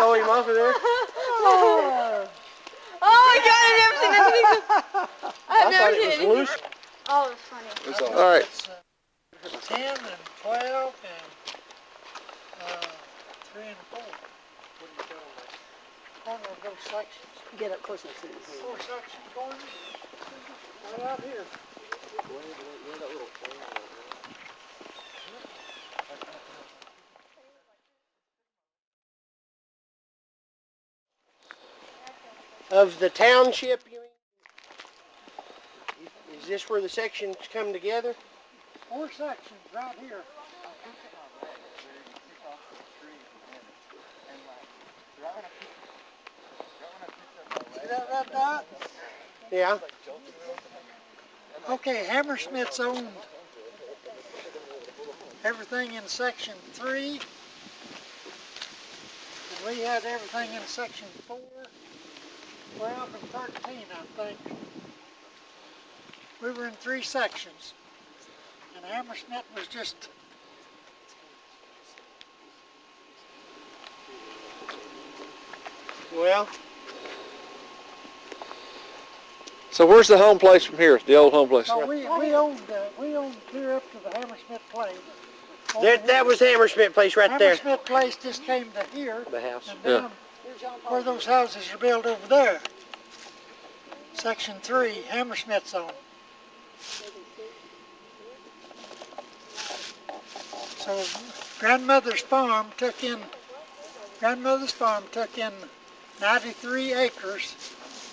throw him off of there. Oh my God, I've never seen anything so... I've never thought seen it was anything. loose. Oh, it's funny. It's all right. 10 and 12 and 3 and 4. What are you doing? Corner of those sections. Get up close enough to this. 4 section corners. Right out here. Of the township, you mean? Is this where the sections come together? 4 sections right here. See that red dot? Yeah. Okay, Hammersmith's owned everything in section 3. And we had everything in section 4, 12, and 13, I think. We were in 3 sections. And Hammersmith was just... Well, So where's the home place from here? The old home place? So we owned clear up to the Hammersmith place. that was the Hammersmith place right there. Hammersmith place just came to here. The house. And down where those houses are built over there. Section 3, Hammersmith's own. So grandmother's farm took in 93 acres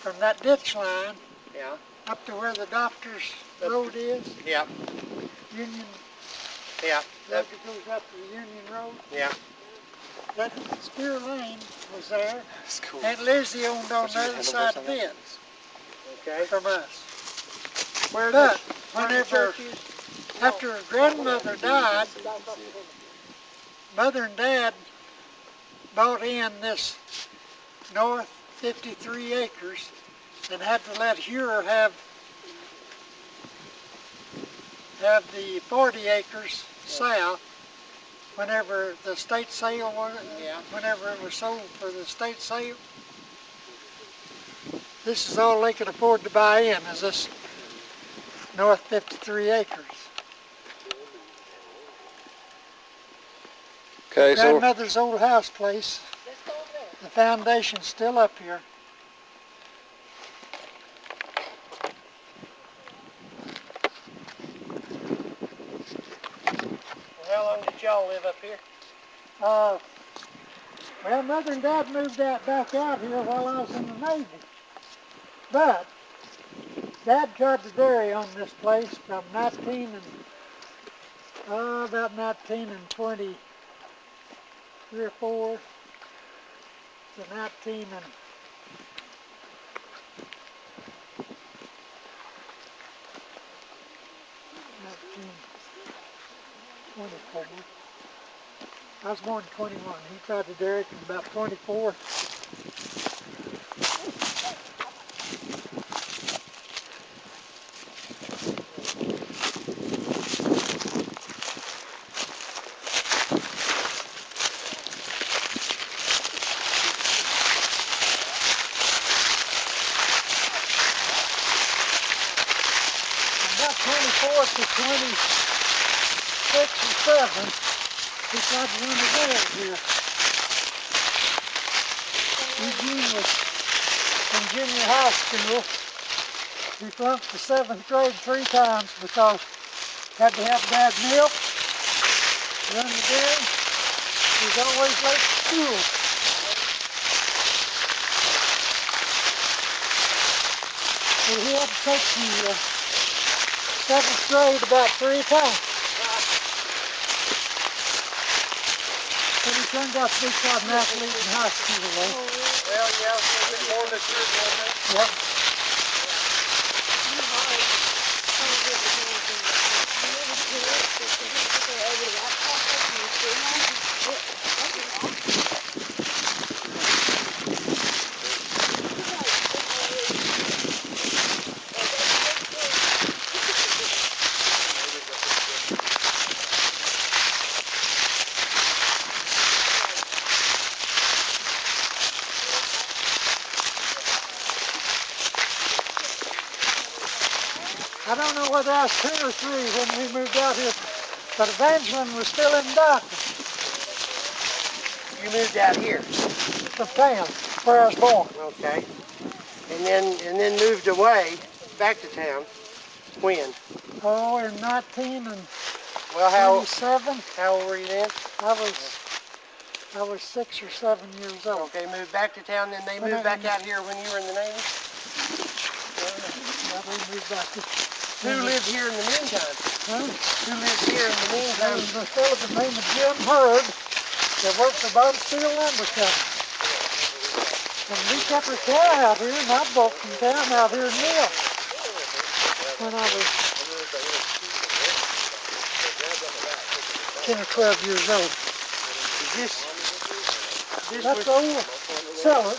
from that ditch line. Yeah. Up to where the doctor's road is. Yeah. Union. Yeah. That goes up to the Union Road. Yeah. That Spear Lane was there. That's cool. Aunt Lizzie owned on the other side of it Okay. from us. But whenever, after grandmother died, Mother and Dad bought in this north 53 acres and had to let Huer have the 40 acres south whenever the state sale was, whenever it was sold for the state sale. This is all they could afford to buy in, is this north 53 acres. Okay, so Grandmother's old house place, the foundation's still up here. How long did y'all live up here? Well, Mother and Dad moved back out here while I was in the Navy. But Dad tried to dairy on this place from about 1923 or 4 to 1924. I was born in 21. He tried to dairy from about 24. About 24 to 26 or 7, he tried to run a dairy here. Eugene was in junior high school. He flunked the 7th grade 3 times because he had to have Dad milk, run the dairy. He was always late to school. So he had to take the 7th grade about 3 times. But he turned out to be quite an athlete in high school, though. Well, yeah, a little bit more mature than that. Yep. I don't know whether I was 2 or 3 when we moved out here, but Evangeline was still in Dawkins, You moved out here. the town where I was born. Okay. And then moved away back to town. When? Oh, in 1937, Well, how old were you then? I was 6 or 7 years old. Okay, moved back to town, then they When moved I- back out here when you were in the Navy? Yeah, we moved back to. Who lived here in the meantime? Huh? Who lived here in the There meantime? was a fellow by the name of Jim Hurd that worked for Bud Steel Lumber Company. And we kept our cow out here, and I bought some town out here in Mill when I was 10 or 12 years old. Is this That's was, the old cellar.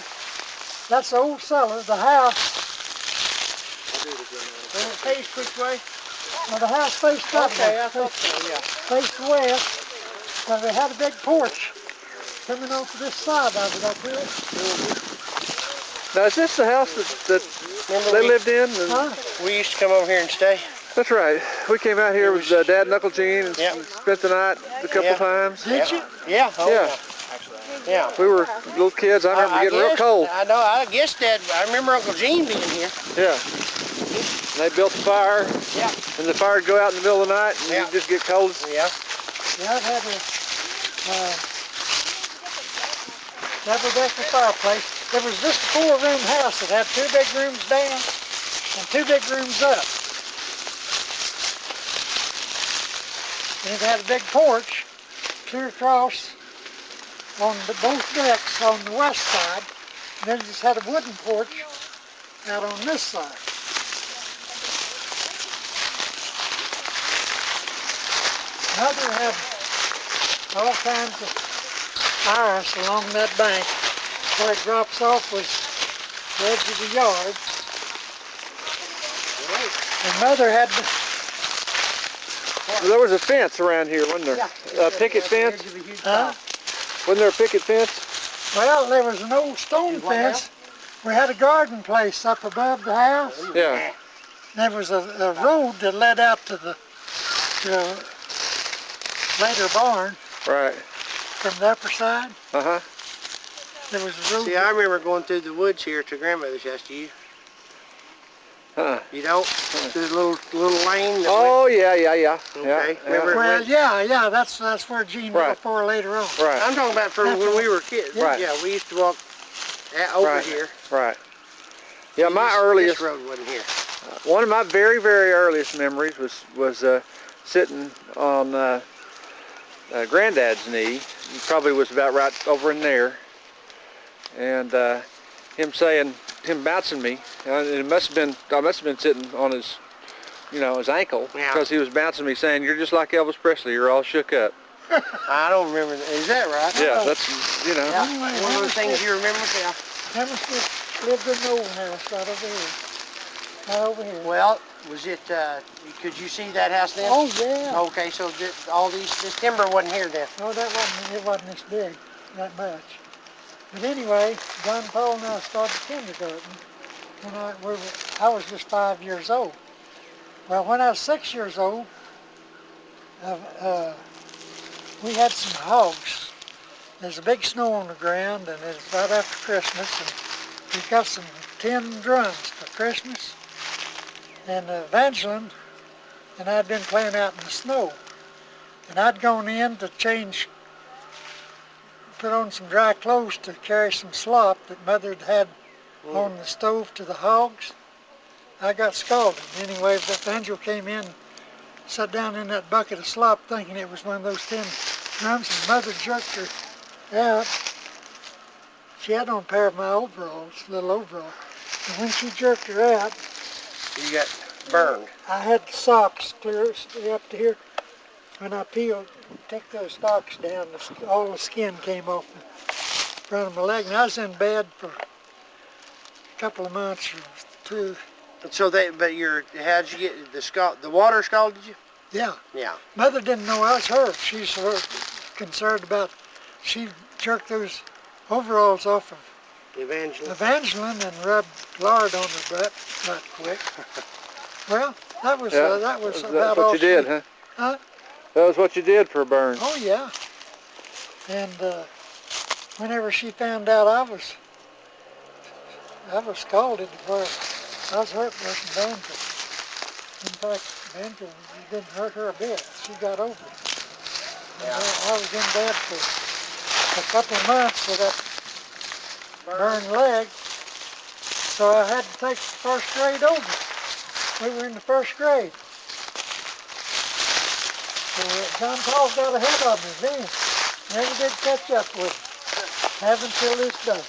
That's the old cellar. The house, when it faced which way? well, the house faced that Okay, way, I thought so, yeah. faced west, but they had a big porch coming off to this side of it up here. Now, is this the house that Remember they we, lived in? And Huh? we used to come over here and stay? that's right. We came out here with Dad and Uncle Gene and Yep. spent the night a couple Yeah. times. Did you? Yeah. Oh, Yeah. Yeah. We were little kids. I remember getting real guess- cold. I know. I guess Dad. I remember Uncle Gene being here. Yeah. And they built the fire, Yeah. and the fire would go out in the middle of the night, and Yeah. you'd just get cold. Yeah. Yeah, it had a double-decker fireplace. It was just a 4-room house. It had 2 big rooms down and 2 big rooms up. And it had a big porch clear across on both decks on the west side. And then it just had a wooden porch out on this side. Mother had all kinds of iris along that bank. Where it drops off was the edge of the yard. And Mother had, There was a fence around here, wasn't there? Yeah. A picket fence? huh? Wasn't there a picket fence? Well, there was an old stone What fence. We had a garden place up above the house. Yeah. There was a road that led out to the later barn Right. from the upper side. Uh-huh. There was a road. See, I remember going through the woods here to grandmother's house. Do you? You don't? Through the little lane. That Oh, yeah. Okay. Yeah. Remember- Well, yeah, that's where Gene Right. got for later on. Right. I'm talking about from when we were kids. Right. Yeah, we used to walk over Right. here. Right. Yeah, my This earliest, road wasn't here. one of my very, very earliest memories was sitting on Granddad's knee. He probably was about right over in there, and him bouncing me. And I must have been sitting on his, his ankle, Yeah. because he was bouncing me, saying, "You're just like Elvis Presley. You're all shook up." I don't remember. Is that right? Yeah, that's Yeah. One of the things you remember? Yeah. Hammersmith lived in the old house right over here. Right over here. Well, was it? Could you see that house then? Oh, yeah. Okay, so this timber wasn't here then. No, it wasn't this big, that much. But anyway, John Paul and I started kindergarten when I was just 5 years old. Well, when I was 6 years old, we had some hogs. There's a big snow on the ground, and it's right after Christmas, and we got some tin drums for Christmas. And Evangeline and I'd been playing out in the snow. And I'd gone in to put on some dry clothes to carry some slop that Mother had on the stove to the hogs. I got scalded. Anyway, Evangel came in, sat down in that bucket of slop thinking it was one of those tin drums, and Mother jerked her out. She had on a pair of my overalls, little overalls. And when she jerked her out, You got burned. I had the socks clear up to here. When I took those socks down, all the skin came off the front of my leg. And I was in bed for a couple of months or 2. So how'd you get the water scalded you? Yeah. Yeah. Mother didn't know I was hurt. She's concerned about, she jerked those overalls off of Evangeline. Evangeline and rubbed lard on her butt right quick. Well, That was Yeah. that was That's about what all you did, she, huh? Huh? That was what you did for a burn. Oh yeah. And whenever she found out I was scalded where I was hurt worse than Banjo. In fact, Banjo didn't hurt her a bit. She got over it. Yeah. I was in bed for a couple of months with that burned leg, so I had to take the first grade over. We were in the first grade. So John Paul's got ahead of me then. Never did catch up with him. Haven't till this day.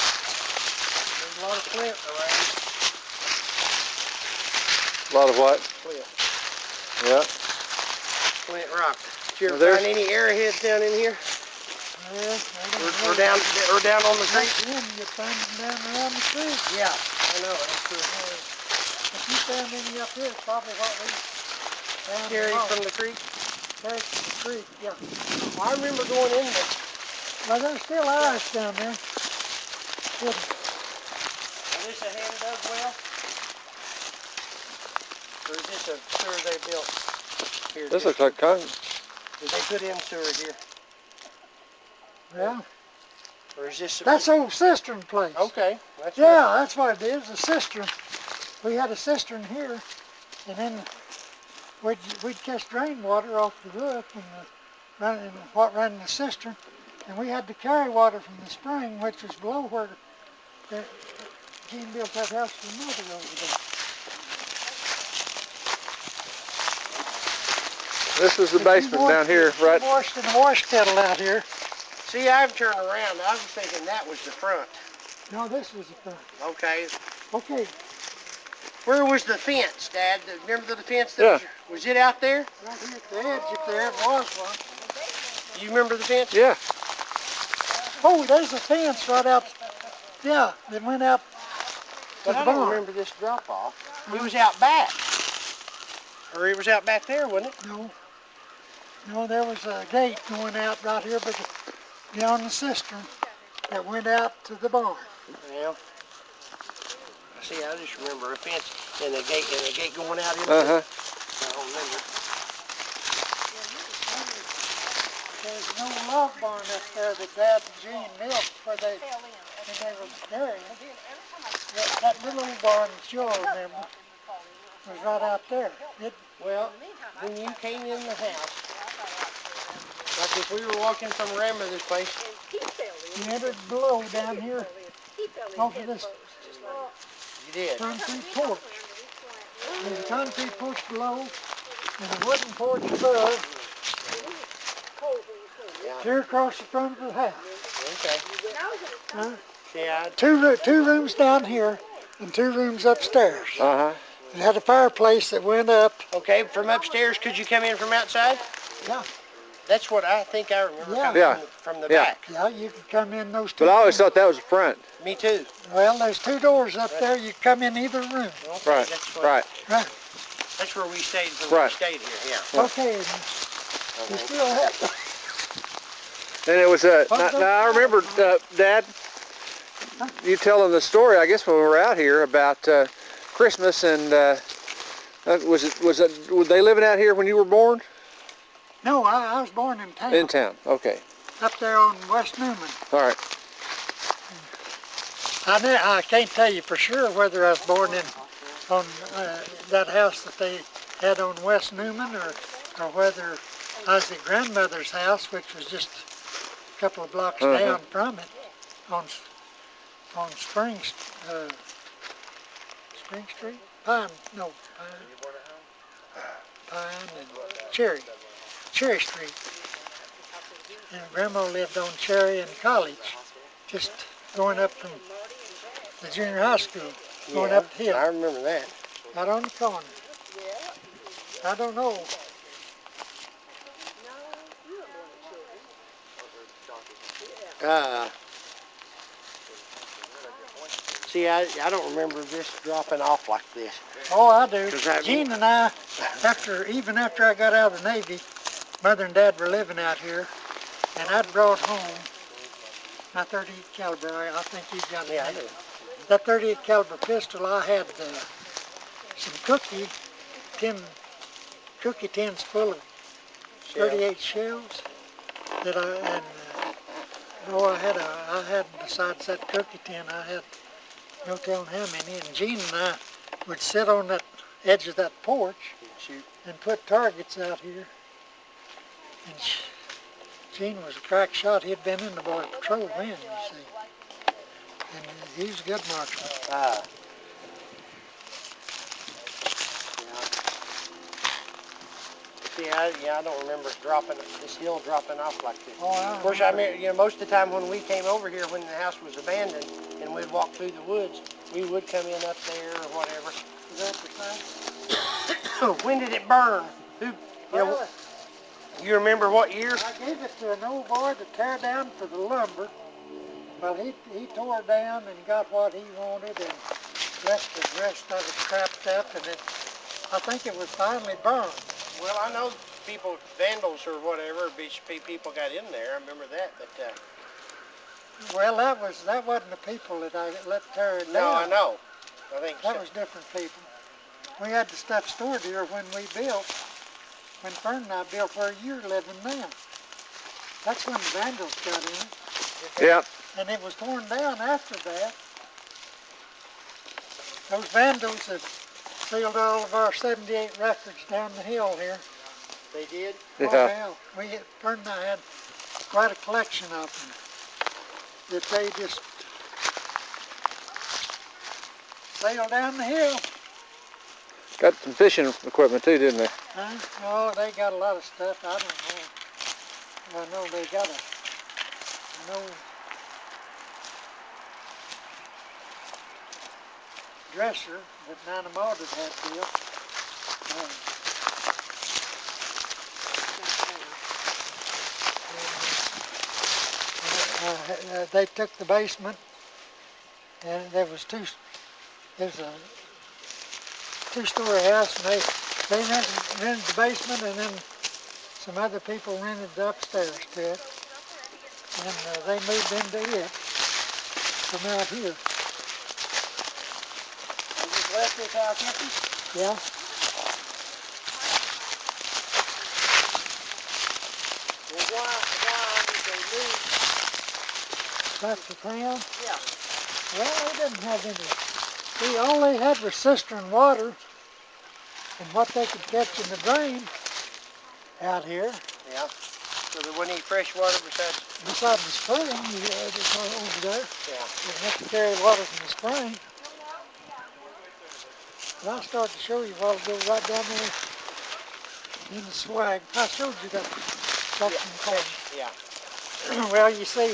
There's a lot of flint around. A lot of what? Flint. Yeah. Flint rock. Did you ever Well, there's- find any arrowheads down in here? Yeah, Or down on the creek? Then you find them down around the creek. Yeah, I know. That's true. If you found any up here, it's probably what we found. Carried from the creek. Carried from the creek, yeah. I remember going in there. Well, there's still ice down there. Good. Is this a hand dug well? Or is this a sewer they built here? This looks like concrete. Did they put in sewer here? Yeah. Or is this... That's old cistern place. Okay. That's Yeah, that's what it is, a cistern. We had a cistern here, and then we'd catch drain water off the roof and what ran in the cistern, and we had to carry water from the spring, which was below where Gene built that house for the mother over there. This is the basement down here, right? Washed in the wash kettle out here. See, I've turned around. I was thinking that was the front. No, this was the front. Okay. Okay, Where was the fence, Dad? Remember the fence? Yeah. Was it out there? right here at the edge, if there ever was one. You remember the fence? Yeah. Oh, there's a fence right out. Yeah, that went out to But the I don't barn. remember this drop off. It was out back. Or it was out back there, wasn't it? No, there was a gate going out right here beyond the cistern that went out to the barn. Yeah. See, I just remember a fence and a gate going out in Uh-huh. I don't remember. There's no log barn up there that Dad and Gene built when they were married. That little old barn that you'll remember was right out there. Well, when you came in the house, like if we were walking from grandmother's place, You entered below down here off of this you did. concrete porch. There's a concrete porch below and a wooden porch above, Yeah. clear across the front of the house. Okay. Huh? Yeah. Two rooms down here and 2 rooms upstairs. Uh-huh. It had a fireplace that went up. Okay, from upstairs, could you come in from outside? Yeah. That's what I think I remember Yeah. coming Yeah. from the Yeah. back. Yeah, you could come in those 2. But I always thought that was the front. Me too. Well, there's 2 doors up there. You come in either room. Okay, Right, That's what, right. Right. That's where we stayed when Right. we stayed here, yeah. Okay. And we still have. And it was now I remember, Dad, you telling the story, I guess when we were out here about Christmas and were they living out here when you were born? No, I was born in town. In town, okay. Up there on West Newman. All right. I can't tell you for sure whether I was born on that house that they had on West Newman or whether I was at grandmother's house, which was just a couple of blocks down from it on Spring Street? Pine and Cherry Street. And Grandma lived on Cherry and College, just going up from the junior high school, going up the hill, I remember that. out on the corner. I don't know. See, I don't remember this dropping off like this. Oh, I do. 'Cause I- Gene and I, even after I got out of the Navy, Mother and Dad were living out here, and I'd brought home My 38 caliber, I think you got it. Yeah, I do. That 38 caliber pistol, I had some cookie tins full of 38 shells that I had besides that cookie tin, I had no telling how many. And Gene and I would sit on that edge of that porch and put targets out here. And Gene was a crack shot. He'd been in the Boy Patrol then, you see. And he was a good marksman. See, I don't remember this hill dropping off like this. Oh, Of course, I mean, you know, most of the time when we came over here, when the house was abandoned, and we'd walk through the woods, we would come in up there or whatever. Is that the thing? When did it burn? You remember what year? I gave it to an old boy to tear down for the lumber. Well, he tore down and got what he wanted and left the rest of it crapped up, and I think it was finally burned. Well, I know vandals or whatever, people got in there. I remember that, but well, that wasn't the people that I let tear it down. no, I know. I think that was different people. We had the stuff stored here when we built. When Fern and I built where you're living now. That's when the vandals got in. Yeah. And it was torn down after that. Those vandals have sealed all of our 78 records down the hill here. They did? Yeah. Oh, yeah. Fern and I had quite a collection of them that they just sailed down the hill. Got some fishing equipment too, didn't they? Huh? Oh, they got a lot of stuff. I don't know. I know they got no dresser that Nana Maldred had built. They took the basement, and there's a two-story house, and they rented the basement, and then some other people rented the upstairs to it, and they moved into it from out here. You just left this house empty? Yeah. Well, why did they move? Back to town? Yeah. Well, they didn't have any. See, all they had was cistern water and what they could catch in the drain out here. Yeah. So there wasn't any fresh water besides Beside the spring, that's over there. Yeah. They have to carry water from the spring. And I'll start to show you a while ago, right down there in the swag. I showed you that section called. Yeah. Well, you see,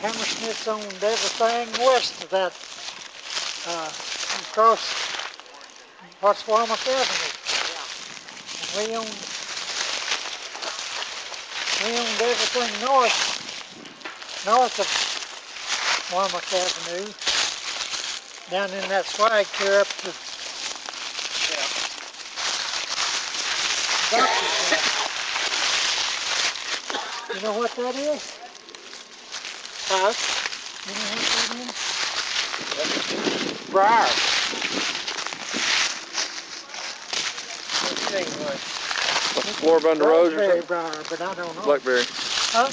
Hammersmith's owned everything west of that, across Watswamak Avenue. And we owned everything north of Wamak Avenue, down in that swag clear up to Doctor's house. You know what that is? Huh? You know what that is? Briar. What do you think it was? Floribunda Rose or Blackberry something? briar, but I don't know. Blackberry. Huh?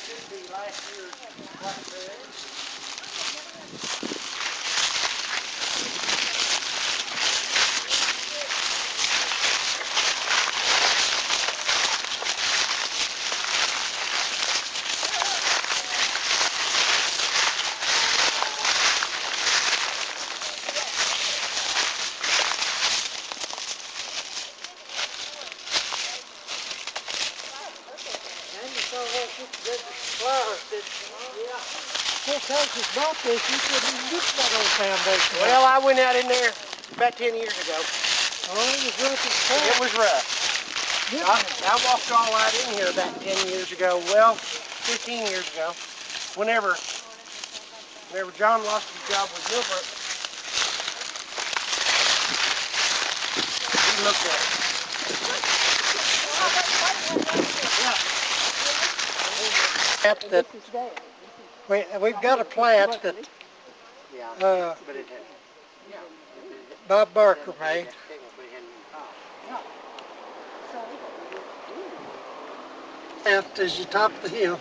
Should be last year's blackberry. And you saw what good flowers did. Yeah. Well, Texas bought this, you couldn't even get that old foundation. Well, I went out in there about 10 years ago. Oh, it was rough as crap. It was rough. I walked all out in here about 10 years ago. Well, 15 years ago. Whenever John lost his job with Gilbert, he looked at it. That we've got a plat that Bob Barker made. Left is the top of the hill.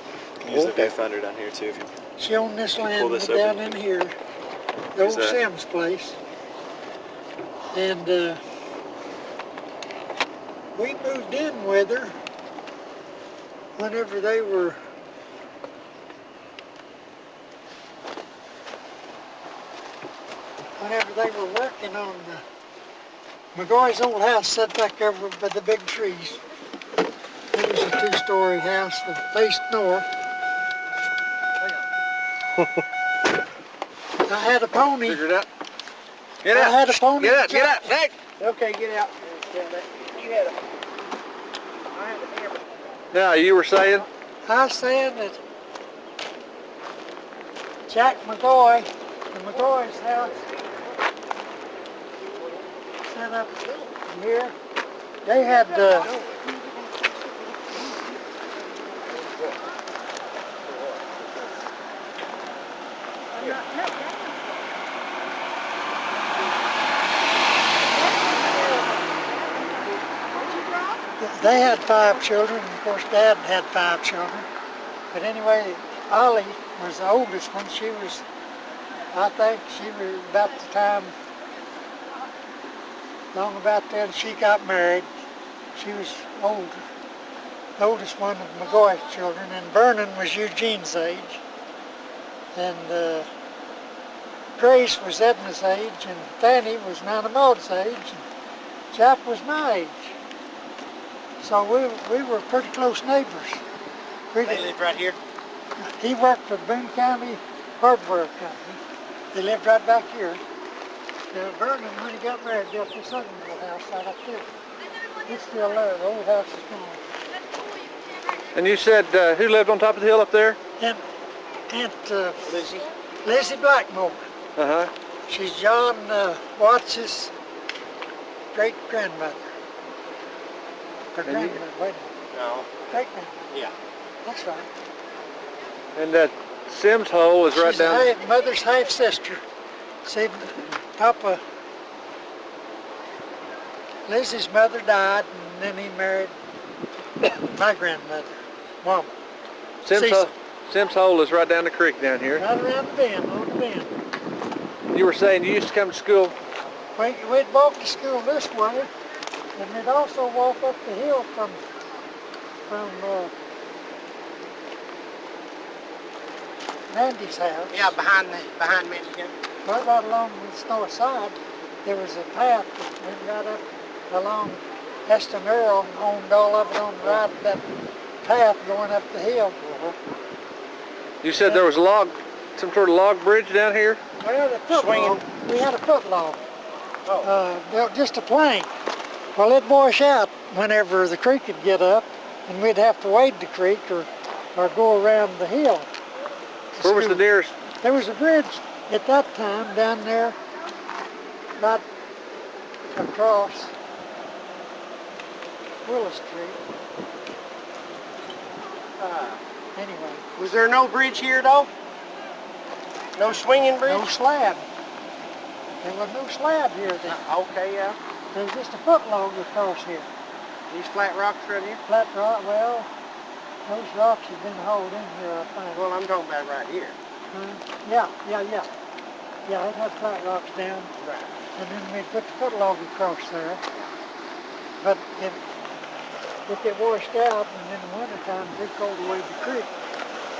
Use the viewfinder down here too. If you She owned this pull land this down open. in here, the old that? Sims place. And we moved in with her whenever they were working on McGoy's old house set back over by the big trees. It was a two-story house that faced north. I had a pony. Figure it out. I had a pony. Get out, Nick! Okay, get out. You had a... I had a hammer. Now, you were saying? I said that Jack McGoy, the McGoy's house, set up here. They had they had 5 children. Of course, Dad had 5 children. But anyway, Ollie was the oldest one. She was, I think, she was about the time, long about then she got married. She was older, the oldest one of McGoy's children. And Vernon was Eugene's age. And Grace was Edna's age. And Fanny was Nana Maud's age. And Jack was my age. So we were pretty close neighbors. They lived right here? He worked for Boone County Hardware Company. They lived right back here. Vernon, when he got married, built this other little house right up there. It's still there. The old house is gone. And you said who lived on top of the hill up there? Aunt Lizzie Blackmore. Uh-huh. She's John Watts' great-grandmother. Her And you- grandmother, wait a minute. No. Great-grandmother. Yeah. That's right. And that Sims hole is right She's down. mother's half-sister. See, Papa, Lizzie's mother died, and then he married my grandmother, Mama. Cecil. Sims hole is right down the creek down here. Right around the bend, on the bend. You were saying you used to come to school? We'd walk to school this way, and we'd also walk up the hill from Mandy's house. Yeah, behind Michigan. Right along the north side, there was a path that went right up along Heston Earl, owned all of it on the right of that path going up the hill. You said there was some sort of log bridge down here? Well, the foot log. We had a foot log. Built just a plank. Well, it'd wash out whenever the creek would get up, and we'd have to wade the creek or go around the hill. Where was the nearest? There was a bridge at that time down there, right across Willow Street. Anyway, Was there no bridge here though? No swinging bridge? no slab. There was no slab here then. Okay, yeah. There was just a foot log across here. These flat rocks right here? Flat rock, well, those rocks have been hauled in here, I think. Well, I'm talking about right here. Yeah. Yeah, it had flat rocks down, Right. and then we put the foot log across there. But if it washed out, and in the wintertime, it cold away the creek.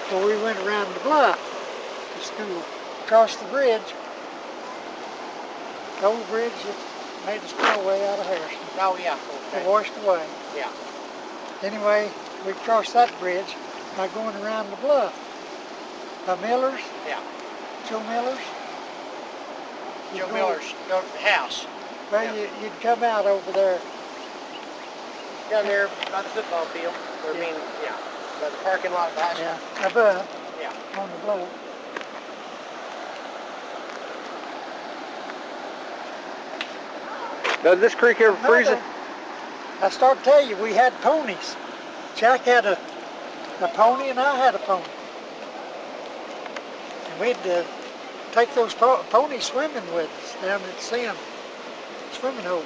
So we went around the bluff to school, across the bridge. The old bridge that made the spillway out of Harrison. Oh, yeah. It Okay. washed away. Yeah. Anyway, we crossed that bridge by going around the bluff. By Miller's, Yeah. Joe Miller's. Joe Miller's house. Well, Yeah. you'd come out over there. Down there by the football field. Or, I mean, yeah. By the parking lot of the high school. Yeah, above, Yeah. on the bluff. Does this creek ever freeze? I started to tell you, we had ponies. Jack had a pony and I had a pony. And we'd take those ponies swimming with us down at Sam swimming hole.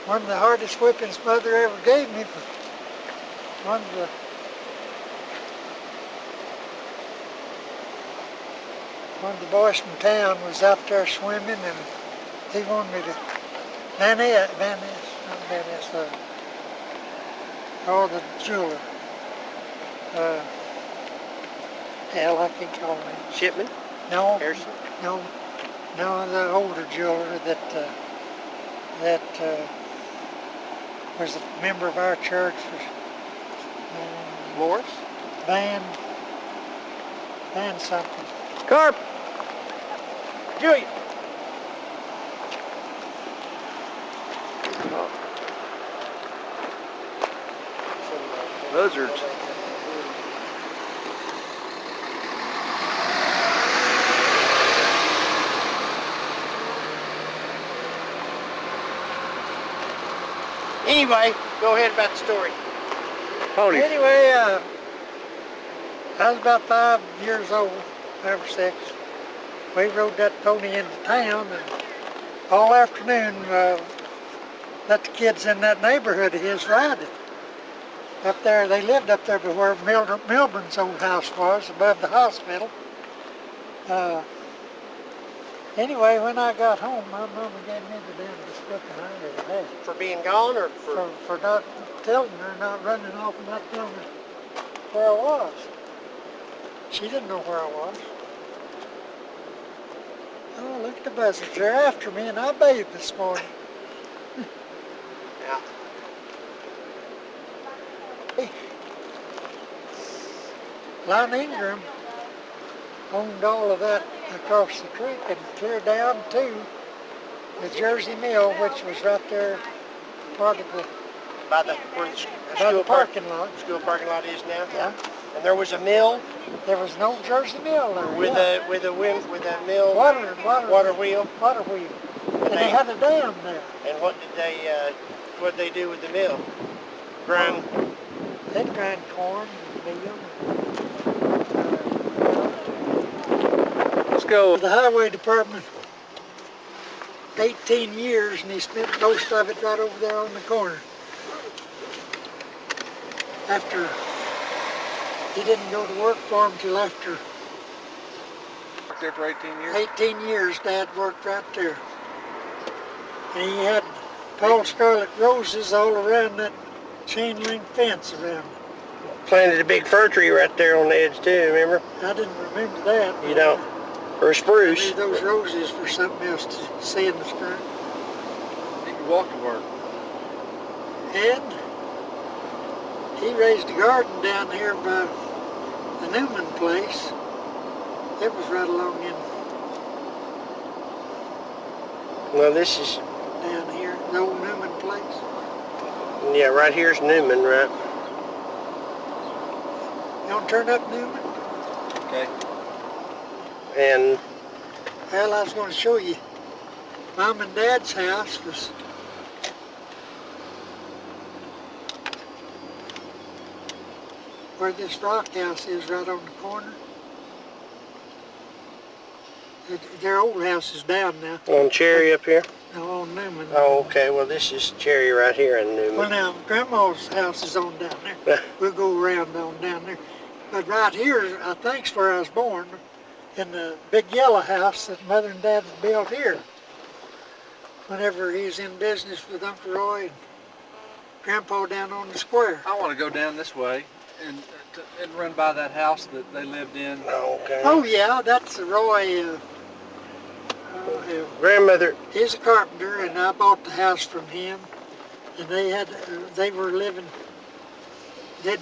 One of the hardest whippings Mother ever gave me was one of the boys from town was out there swimming, and he wanted me to the jeweler. Hell, I can't call him. Shipman? No, Harrison? no, the older jeweler that was a member of our church. Morris? Van something. Carp! Julia! Buzzards. Anyway, go ahead about the story. Ponies. Anyway, I was about 5 years old, 5 or 6. We rode that pony into town, and all afternoon let the kids in that neighborhood of his ride it. Up there, they lived up there where Milburn's old house was, above the hospital. Anyway, when I got home, my mama gave me the damnedest whipping I ever had. For being gone or For not telling her, not running off and not telling her where I was. She didn't know where I was. Oh, look at the buzzards. They're after me, and I bathed this morning. Yeah. Lon Ingram owned all of that across the creek and clear down to the Jersey Mill, which was right there, part of the By where the school parking lot. School parking lot is now. Yeah. And there was a mill There was no Jersey Mill there. with yeah. a mill water wheel. Water wheel. And they had a dam there. And what did they do with the mill? Grind. They'd grind corn and meal. Let's go. The highway department, 18 years, and he spent most of it right over there on the corner. After he didn't go to work for him till after Worked there for 18 years. 18 years, Dad worked right there. And he had tall scarlet roses all around that chain link fence around it. Planted a big fir tree right there on the edge too, remember? I didn't remember that. You don't. Or a I spruce. knew those roses were something else to see in the spring. You can walk to work. And he raised a garden down here by the Newman place. It was right along in Well, this is, down here, the old Newman place. yeah, right here's Newman, right? You want to turn up Newman? Okay. And Well, I was going to show you. Mom and Dad's house was where this rock house is, right on the corner. Their old house is down now. on Cherry up here. No, on Newman. Oh, okay. Well, this is Cherry right here in Well, Newman. now, Grandma's house is on down there. We'll go around on down there. But right here, I think's where I was born, in the big yellow house that Mother and Dad had built here. Whenever he was in business with Uncle Roy and Grandpa down on the square. I want to go down this way and run by that house that they lived in. Oh, okay. Oh yeah, that's Roy. Grandmother. He's a carpenter, and I bought the house from him. And they'd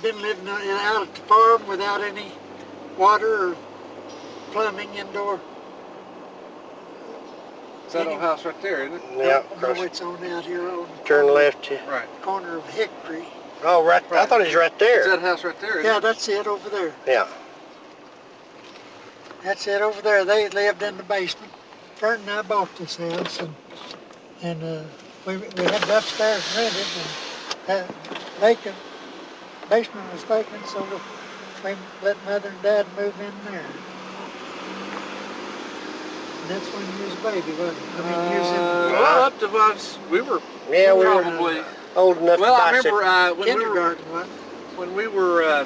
been living out at the farm without any water or plumbing indoor. It's that old house right there, isn't it? Yeah. No, it's on out here on Turn left. To, Right. the corner of Hickory. oh, right. I thought he was right It's there. that house right there, isn't Yeah, it? that's it over there. Yeah. That's it over there. They lived in the basement. Fern and I bought this house, and we had it upstairs rented, and vacant. Basement was vacant, so we let Mother and Dad move in there. And that's when you was a baby, wasn't it? I mean, you was in Well, up to us, we were Yeah, we were probably. old enough Well, to I bicycle. remember kindergarten, wasn't it? when we were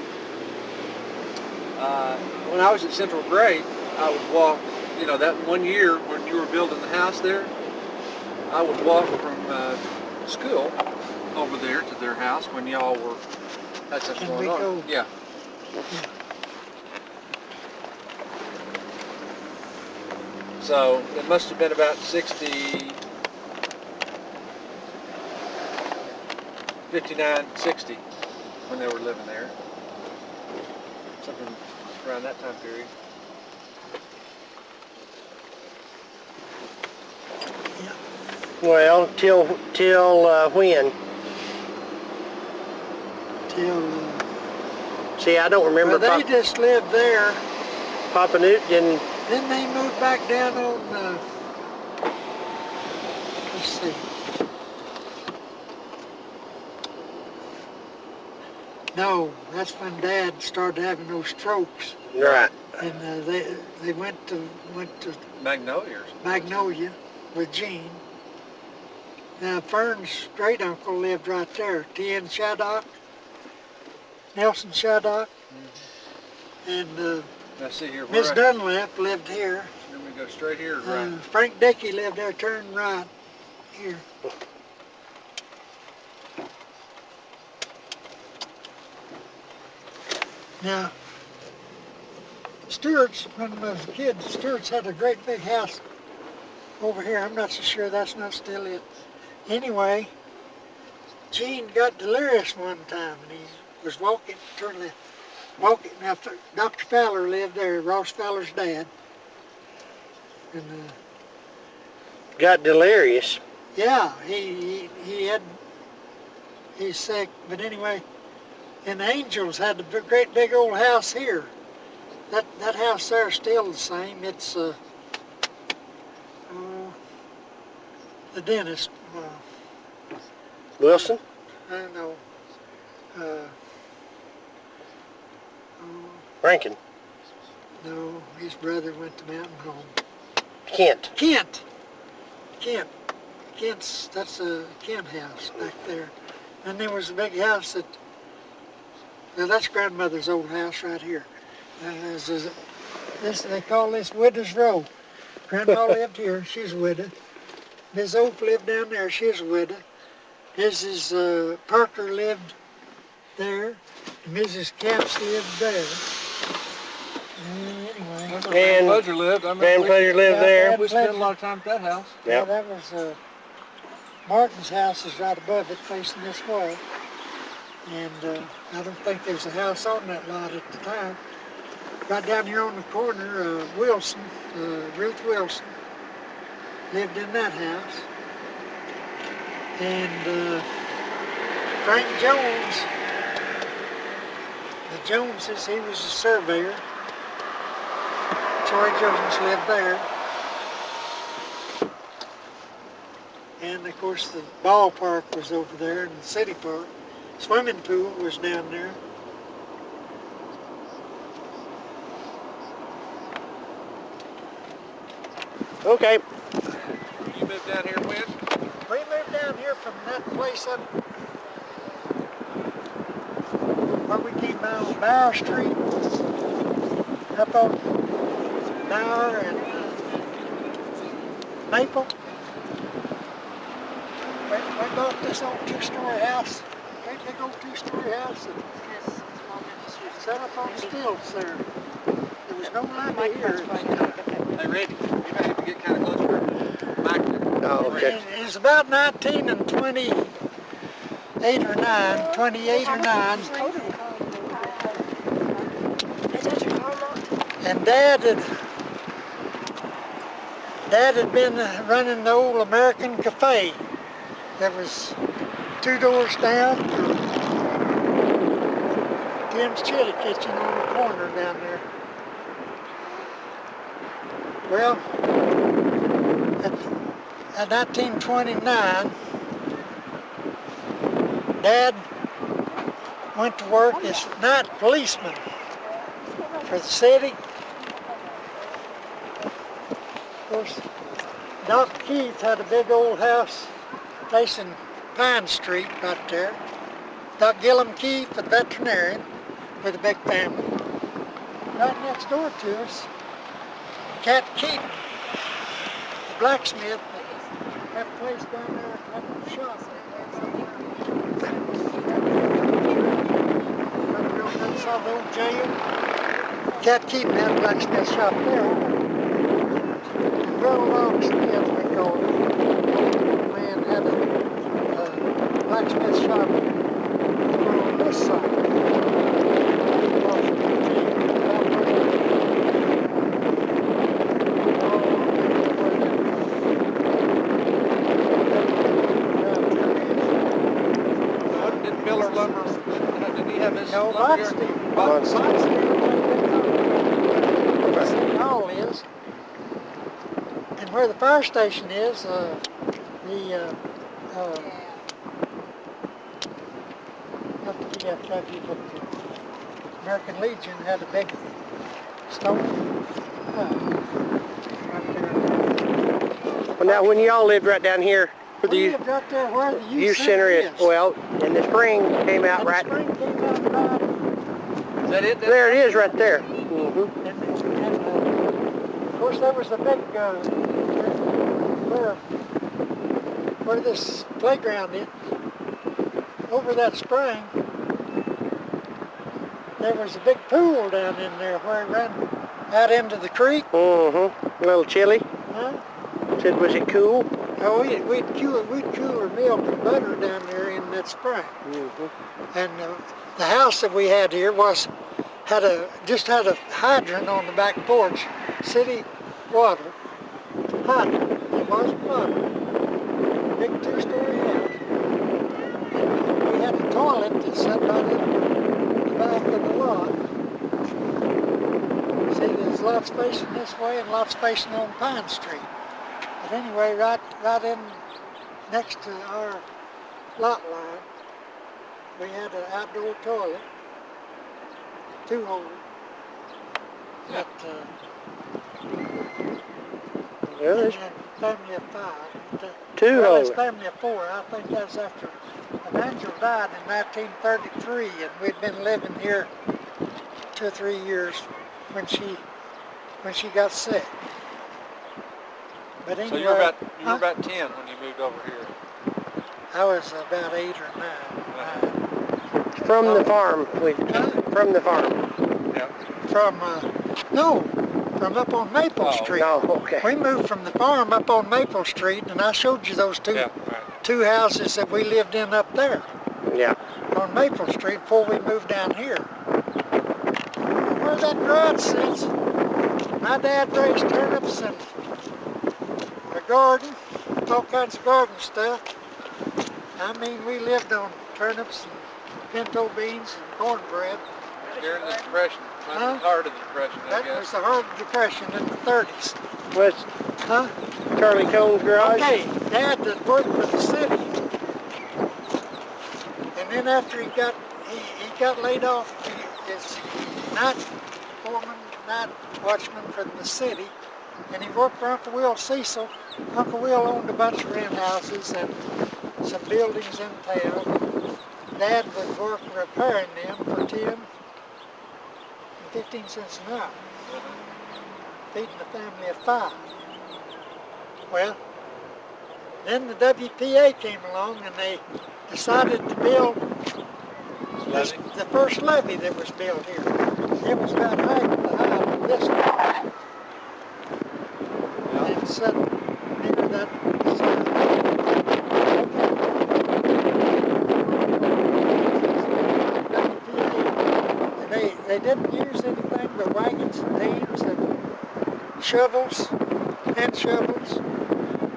when I was at Central Grade, I would walk. You know, that one year when you were building the house there, I would walk from school over there to their house when y'all were. That's what's Can going we on. go? Yeah. So it must have been about 59, 60 when they were living there. Something around that time period. Well, till when? Till, See, I don't remember. well, they just lived there. Papa Newt didn't. Then they moved back down on, let's see. No, that's when Dad started having those strokes. Right. And they went to Magnolia or something. Magnolia with Gene. Now Fern's great uncle lived right there. T.N. Shaddock, Nelson Shaddock, and Now see here, Miss where Dunlap lived here. let me go straight here, or right? Frank Dickey lived there. Turn right here. Now, Stewart's, when I was a kid, Stewart's had a great big house over here. I'm not so sure that's not still it. Anyway, Gene got delirious one time and he was walking, now Dr. Fowler lived there, Ross Fowler's dad. And Got delirious. yeah, he's sick, but anyway, and the Angels had a great big old house here. That house there is still the same. It's the dentist. Wilson. I don't know. Rankin. No, his brother went to Mountain Home. Kent. That's a Kent house back there. And there was a big house well, that's grandmother's old house right here. They call this Widow's Row. Grandma lived here, she's a widow. Miss Oak lived down there, she's a widow. Mrs. Parker lived there. Mrs. Capps lived there. Anyway. That's where And Grandpa lived. I remember Grandfather lived there. we spent a lot of time at that house. Yeah, Yep. that was Martin's house is right above it, facing this way. And I don't think there was a house on that lot at the time. Right down here on the corner, Wilson, Ruth Wilson, lived in that house. And Frank Jones, the Joneses, he was a surveyor. Troy Jones lived there. And of course the ballpark was over there and the city park. Swimming pool was down there. Okay. You moved down here when? We moved down here from that place up where we came down on Bower Street, up on Bower and Maple. We bought this old two-story house, great big old two-story house, and set up on stilts there. There was no levee here. Hey, Randy, you may have to get kind of close to her mic there. Oh, okay. It was about 19 and 28 or 9, 28 or 9. And Dad had been running the old American Cafe. That was 2 doors down from Tim's Chili Kitchen on the corner down there. Well, at 1929, Dad went to work as night policeman for the city. Of course, Doc Keith had a big old house facing Pine Street right there. Doc Gillum Keith, the veterinarian, with a big family. Right next door to us, Cat Keaton, the blacksmith, that place down there, that shop saw the old jail. Cat Keaton had a blacksmith shop there. And Brother Logsmith, we call him, man had a blacksmith shop over on this side. Didn't Miller Lumber, did he have his No, lumber here? Bot Steel. That's what it all is. And where the fire station is, American Legion had a big stone right there. Well, now, when y'all lived right down here, where We the lived right there where the youth center is, well, in the spring came out And right. the spring came out right. Is that it? There it is, right there. Mm-hmm. And of course, there was a big where this playground is. Over that spring, there was a big pool down in there where it ran out into the creek. Mm-hmm. A little chilly. Huh? Said, was it cool? Oh, we'd cool our milk and butter down there in that spring. Mm-hmm. And the house that we had here just had a hydrant on the back porch, city water hydrant. It wasn't water. Big 2-story house. We had a toilet that sat right in the back of the lot. See, there's lots facing this way and lots facing on Pine Street. But anyway, right in next to our lot line, we had an outdoor toilet, 2-hole. That Well, there's family of 5. 2 Well, holes. it's family of 4. I think that's after Evangel died in 1933, and we'd been living here 2 or 3 years when she got sick. But anyway, So you were about huh? 10 when you moved over here. I was about 8 or 9. From the farm. From the farm. Yeah. From up on Maple Street. No, okay. We moved from the farm up on Maple Street, and I showed you those two Yeah, right. 2 houses that we lived in up there Yeah. on Maple Street before we moved down here. Where that garage sits, my dad raised turnips and a garden, all kinds of garden stuff. I mean, we lived on turnips and pinto beans and cornbread. During the Depression. Huh? The heart of the Depression, I That guess. was the hard depression in the 30s. Was Huh? Charlie Cone's garage? Okay, Dad that worked for the city. And then after he got laid off as night foreman, night watchman for the city, and he worked for Uncle Will Cecil. Uncle Will owned a bunch of rent houses and some buildings in town. Dad would work repairing them for 10 and 15 cents an hour, feeding a family of 5. Well, then the WPA came along and they decided to build the first levee that was built here. It was about half the height of this one. And set near that side. They didn't use anything but wagons and teams and shovels, hand shovels,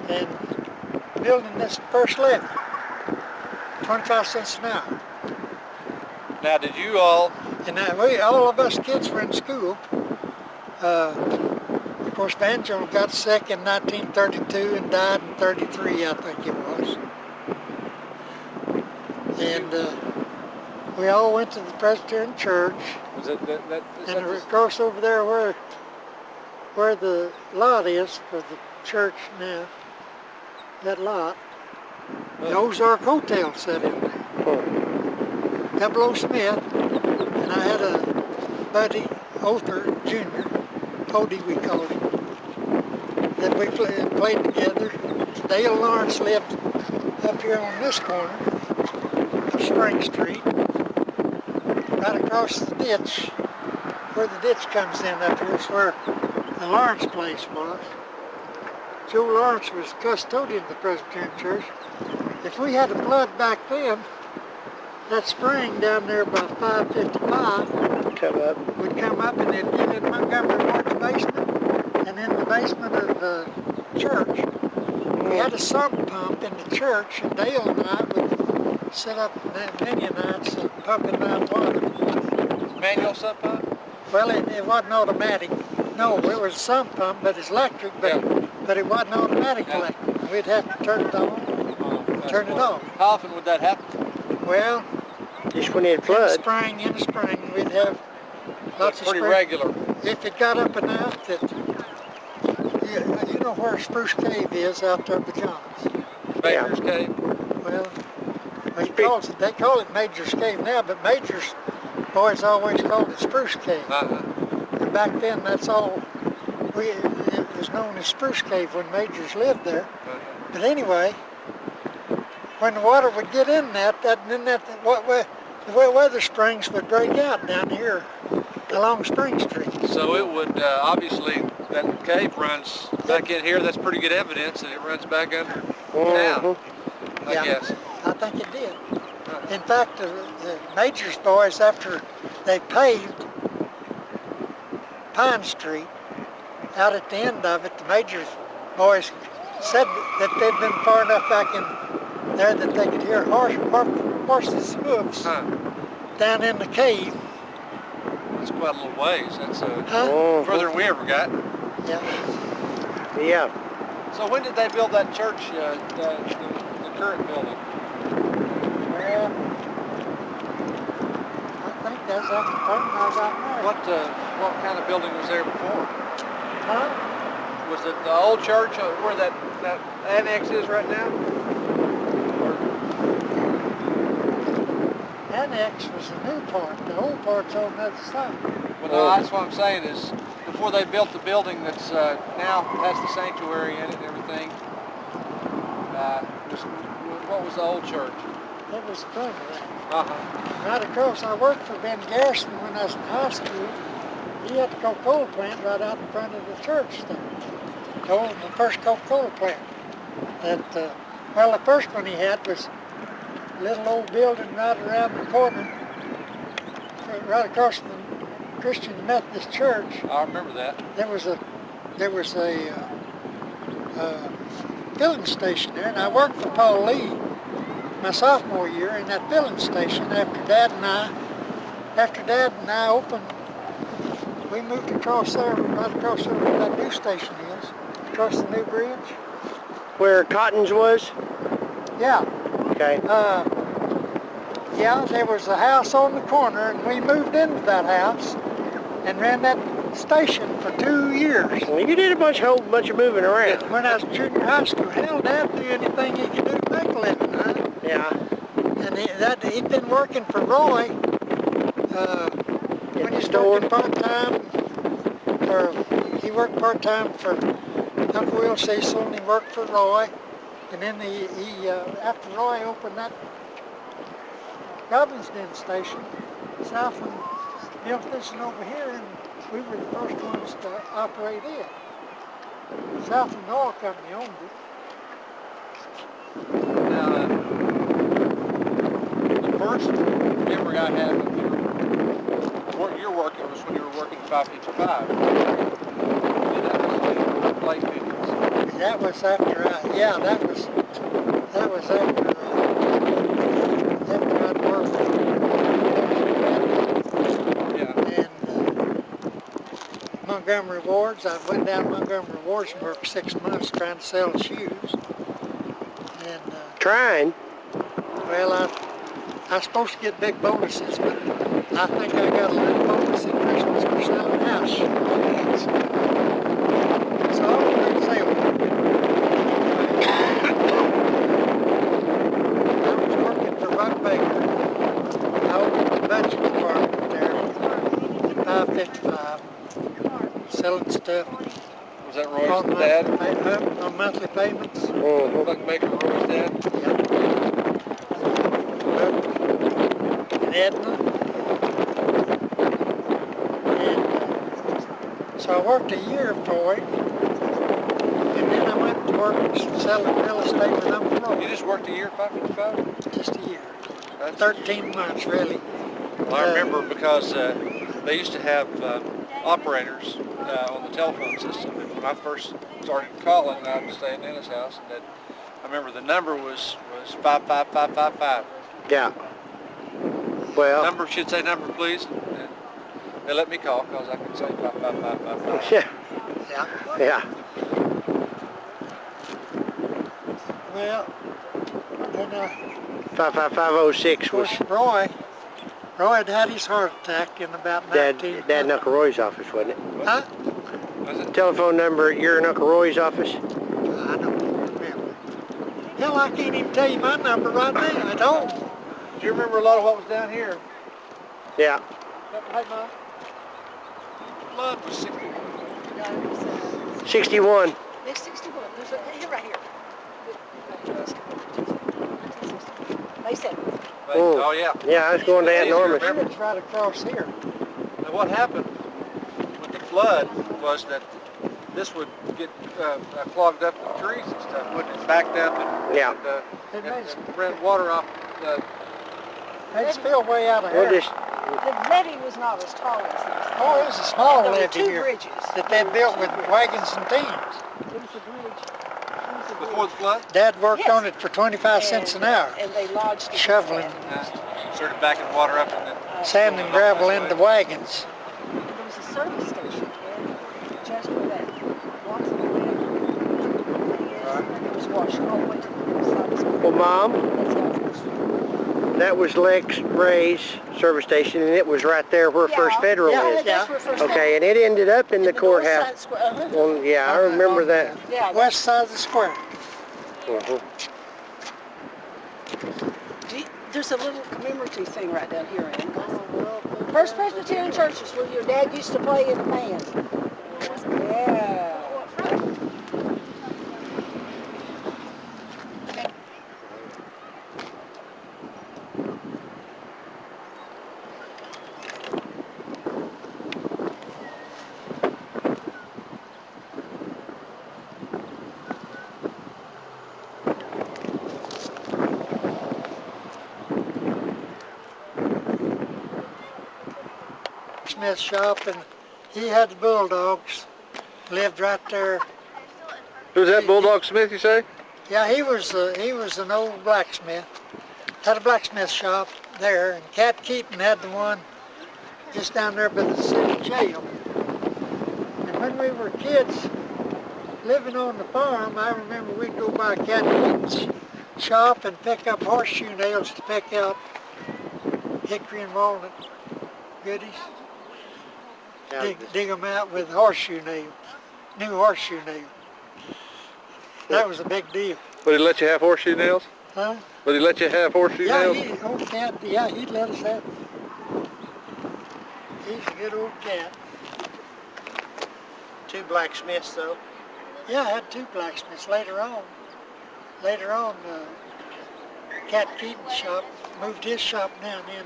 and building this first levee, 25 cents an hour. Now, did you all... And all of us kids were in school. Of course, Banjo got sick in 1932 and died in 33, I think it was. And we all went to the Presbyterian church. Was it that And of course over there where the lot is for the church now, that lot, the Ozark Hotel set in there. Pablo Smith, and I had a buddy, Other Jr., Cody we called him, that we played together. Dale Lawrence lived up here on this corner of Spring Street, right across the ditch. Where the ditch comes in up here is where the Lawrence place was. Joe Lawrence was custodian of the Presbyterian church. If we had a flood back then, that spring down there by 555 would come up and it'd get in Montgomery Ward's basement, and in the basement of the church, we had a sump pump in the church, and Dale and I would sit up many nights pumping out water. manual sump pump? Well, it wasn't automatic. No, it was a sump pump, but it's electric, but it wasn't automatic electric. We'd have to turn it on, turn it off. How often would that happen? Well, Just when it floods. in the spring, we'd have lots of Pretty spring. regular. If it got up enough that, you know where Spruce Cave is out there by John's. Baker's Cave. Well, they call it Major's Cave now, but Major's boys always called it Spruce Cave. And back then, that's all, it was known as Spruce Cave when Majors lived there. But anyway, when the water would get in the weather springs would break out down here along Spring Street. So it would, obviously, that cave runs back in here. That's pretty good evidence that it runs back under down, I guess. I think it did. In fact, the Majors boys, after they paved Pine Street, out at the end of it, the Majors boys said that they'd been far enough back in there that they could hear horses' hooves down in the cave. That's quite a little ways. That's further than we ever got. Yeah. Yeah. So when did they build that church, the current building? Well, I think that's after the time I got married. What kind of building was there before? Huh? Was it the old church where that annex is right now? Annex was the new part. The old part's on the other side. Well, no, that's what I'm saying is before they built the building that's now has the sanctuary in it and everything. What was the old church? It was the front of that. Uh-huh. Right across, I worked for Ben Garrison when I was in high school. He had the Coca-Cola plant right out in front of the church there. The first Coca-Cola plant. Well, the first one he had was a little old building right around the corner, right across from the Christian Methodist Church. I remember that. There was a filling station there, and I worked for Paul Lee my sophomore year in that filling station after Dad and I opened. We moved across there, right across there where that new station is, across the new bridge. Where Cotton's was? Yeah. Okay. Yeah, there was a house on the corner, and we moved into that house and ran that station for 2 years. Well, you did a whole bunch of moving around. When I was in junior high school, hell, Dad do anything he could do to make a living, huh? Yeah. And he'd been working for Roy when he was working part-time. He worked part-time for Uncle Will Cecil, and he worked for Roy. And then after Roy opened that Goblins Den station, Southland built this one over here, and we were the first ones to operate it. Southland Oil Company owned it. Now, the first memory I have of your working was when you were working at 555. And that was late 50s. That was after that was after I'd worked. And Montgomery Ward's. I went down to Montgomery Ward's and worked 6 months trying to sell shoes. And Trying? well, I was supposed to get big bonuses, but I think I got a little bonus at Christmas for selling the house. So I was going to say, I was working for Buck Baker. I opened the budget department there at 555, selling stuff. Was that On Roy's dad? on monthly payments. Buck Baker, Roy's dad? Yep. In Edna. And so I worked a year for it. And then I went to work selling real estate with Uncle You Roy. just worked a year at 555? Just a year. That's 13 months, really. Well, I remember because they used to have operators on the telephone system. And when I first started calling, I was staying in his house, and I remember the number was 55555. Yeah. Well, Number should say number, please. And they let me call because I could say 55555. yeah, Yeah. yeah. Well, then 55506 of was course Roy had had his heart attack in about Dad 19... and Uncle Roy's office, wasn't it? Huh? Was it? Telephone number at your and Uncle Roy's office? I don't remember. Hell, I can't even tell you my number right now. I don't. Do you remember a lot of what was down here? Yeah. Hey, Mom. Blood was 60. 61. It's 61. There's a here right here. They said. Oh, yeah. Yeah, I was going to Aunt Norma's. It's right across here. And what happened with the flood was that this would get clogged up with trees and stuff, wouldn't it? Backed up and, Yeah. and ran water off. They'd spill way out of We'll here. just, The levee was not as tall as this. Oh, it was a small There were levee two here bridges. that they built with wagons and teams. It was a bridge. Before the flood? Dad worked Yes. on it for 25 cents an hour, And they lodged it. shoveling Started backing water up and then sand and gravel into wagons. There was a service station there, just where that walks on the way it was washed all the way to the side of the well, Mom, That's that was Lex Ray's service station, and it was right there where First Federal is. That's where First Okay, and it ended up in the Federal- north courthouse. side square, uh-huh. Well, yeah, I remember that. Yeah, West side of the square. Mhm. there's a little commemorative thing right down here. First Presbyterian Church is where your dad used to play in a band. Yeah. Smith shop, and he had the bulldogs. Lived right there. Who's that, Bulldog Smith, you say? Yeah, he was an old blacksmith. Had a blacksmith shop there, and Cat Keaton had the one just down there by the city jail. And when we were kids living on the farm, I remember we'd go by Cat Keaton's shop and pick up horseshoe nails to pick out hickory and walnut goodies. Dig them out with horseshoe nail, new horseshoe nail. That was a big deal. Would he let you have horseshoe nails? Huh? Would he let you have horseshoe nails? Old Cat, yeah, he'd let us have them. He's a good old cat. 2 blacksmiths, though. Yeah, I had 2 blacksmiths later on. Cat Keaton's shop moved his shop down in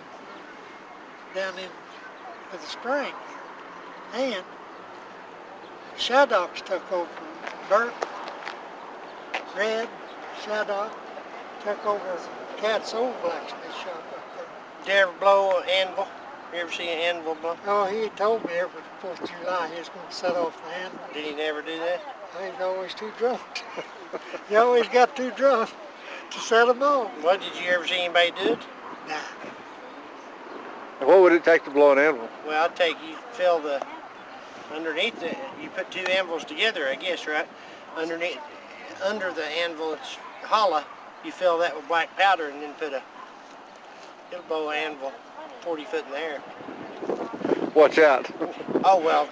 with the spring. And Shaddock's took over. Bert, Red, Shaddock took over Cat's old blacksmith shop up there. Did you ever blow an anvil? You ever see an anvil blow? Oh, he told me every 4th of July he was going to set off the hand. Did he never do that? He's always too drunk. He always got too drunk to set them off. What, did you ever see anybody do it? Nah. And what would it take to blow an anvil? Well, I'd take, you fill the, underneath it, you put 2 anvils together, I guess, right? Under the anvil, it's hollow. You fill that with black powder and then put a He'll blow an anvil 40 foot in the air. Watch out. Oh, well,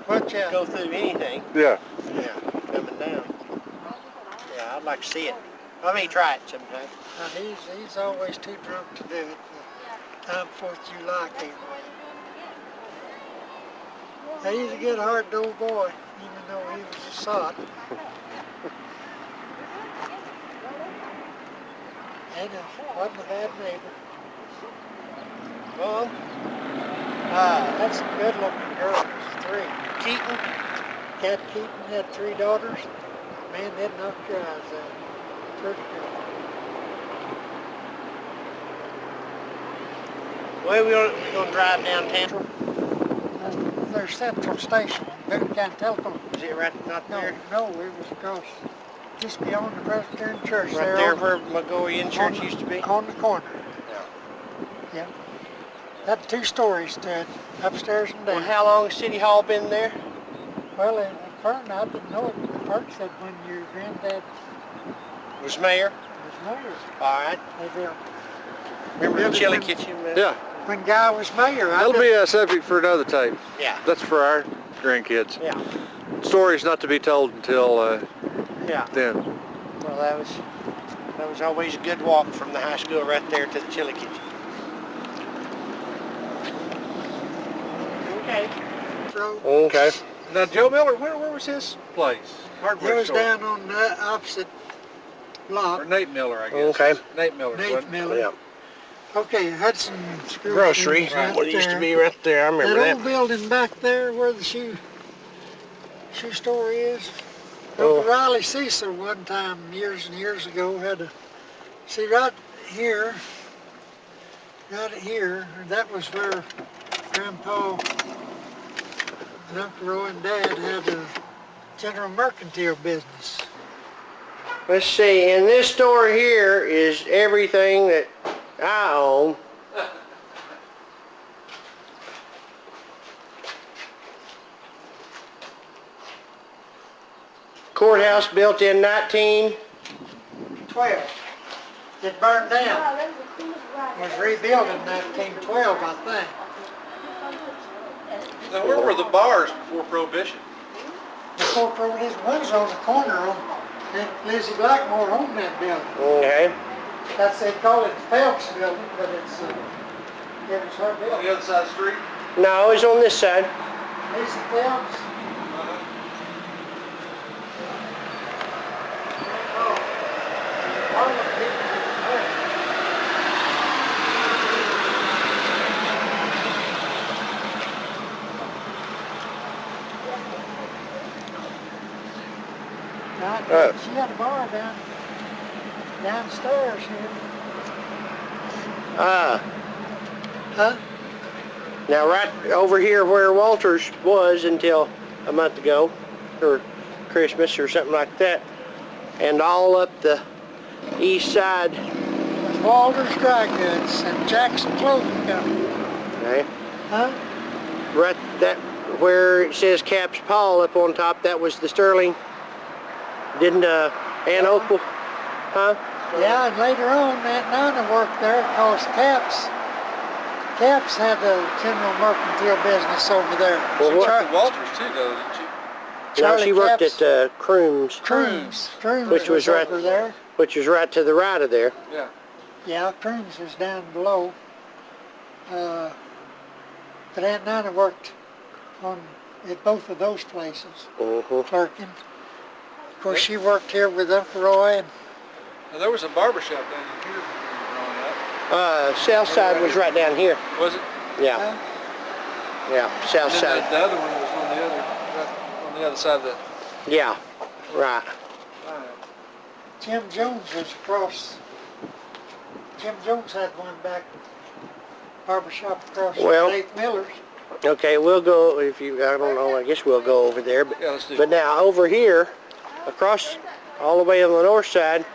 Watch out. go through anything. Yeah. Yeah, coming down. Yeah, I'd like to see it. I may try it sometime. Now he's always too drunk to do it. Time 4th of July came on. He's a good hard old boy, even though he was a sot. And wasn't a bad neighbor. Well, That's some good looking girls, 3. Keaton. Cat Keaton had 3 daughters. Man, they'd knock your eyes out. Pretty good. Well, we're gonna drive downtown. There's Central Station, Boone County Telephone. Is it right not No, there? no, it was across, just beyond the Presbyterian Church. Right there on where Magorian Church used to be? On the corner. Yeah. Yeah. Had 2 stories to it, upstairs and Well, down. how long has City Hall been there? Well, Fern, I didn't know it. Fern said when your granddad Was mayor? was mayor, All right. they built. Remember the Really chili good. kitchen? Yeah. When Guy was mayor, That'll be a subject for another tape. Yeah. That's for our grandkids. Yeah. Stories not to be told until Yeah. then. Well, that was always a good walk from the high school right there to the chili kitchen. Okay. Road. Okay. Now, Joe Miller, where was his place? It Hardware was store. down on the opposite block. Or Nate Miller, I guess. Okay. Nate Miller. Nate Miller. Yeah. Okay, Hudson Screw Grocery. Shoes right What it used to there. be right there. I remember That that. old building back there where the shoe store is. Oh. Uncle Riley Cecil one time years and years ago had a, see right here, that was where Grandpa and Uncle Roy and Dad had a general mercantile business. Let's see. And this store here is everything that I own. Courthouse built in 1912. It burned down. Was rebuilt in 1912, I think. Now, where were the bars before Prohibition? Before Prohibition, one's on the corner on, and Lizzie Blackmore owned that building. Okay. That's, they call it Phelps Building, but it's, it was her On building. the other side of the street? No, it's on this side. Lizzie Phelps. She had a bar downstairs here. Huh? Now right over here where Walters was until a month ago, or Christmas or something like that, and all up the east side. Walter's Dry Goods and Jackson Clothing Company. Okay. Huh? Right that where it says Caps Paul up on top, that was the Sterling. Didn't Aunt Opal? Huh? Yeah, and later on, Aunt Nana worked there because Caps had a general mercantile business over there. Well, She what- worked at Walters too, though, didn't she? No, Charlie she worked Caps- at Crooms, Crooms Which was right- over there. which was right to the right of there. Yeah. Yeah, Crooms was down below. But Aunt Nana worked at both of those places, Mm-hmm. clerking. Of course, she worked here with Uncle Roy. And Now, there was a barber shop down here when we were growing up. South side was right down here. Was it? Yeah, yeah, south And then side. the other one was on the other side of the... Yeah, right. Jim Jones was across. Jim Jones had one back barbershop across Well- from Dave Miller's. Okay, we'll go, if you, I don't know, I guess we'll go over there. Yeah, let's do But it. now over here, across, all the way on the north side,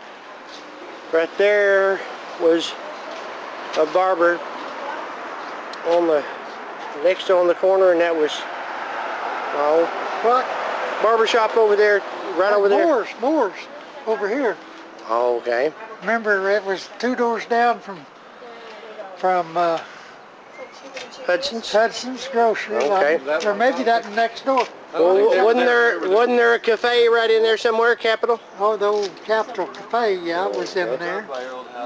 right there was a barber on the, next on the corner, and that was, What? barber shop over there, right over there. Moore's, over here. Oh, okay. Remember, it was 2 doors down from from Hudson's? Hudson's Grocery. Okay. Or maybe that next door. Well, wasn't there a cafe right in there somewhere, Capitol? Oh, the old Capitol Cafe, yeah, was in there.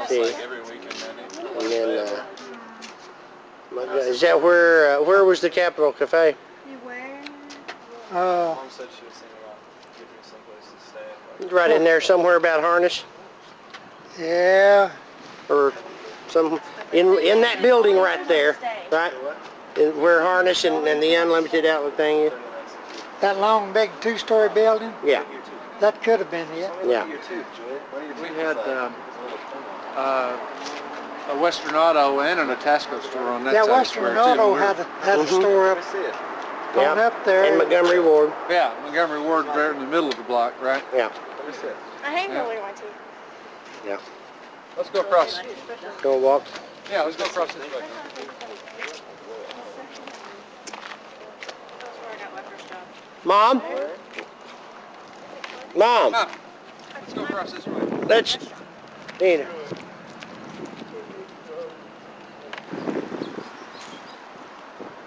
See. Every weekend, maybe. And then, is that where was the Capitol Cafe? Uh, Mom said she was thinking about giving me someplace to stay. Like, Right in there somewhere about harness? yeah, Or some, in that building right there, right? Where harness and the unlimited outlet thing is? that long, big two-story building, Yeah, that could have been it. yeah. We had a Western Auto and an Atasco store on that Yeah, side of the Western square, too. Auto We were- had a store up, Yeah. on up there. And Montgomery Ward. Yeah, Montgomery Ward right in the middle of the block, right? Yeah, I hate rolling my teeth. yeah. Let's go across. Go walk. Yeah, let's go across this way. That's where I got my first job. Mom? Mom, Come. Let's go across this way. let's, Nina.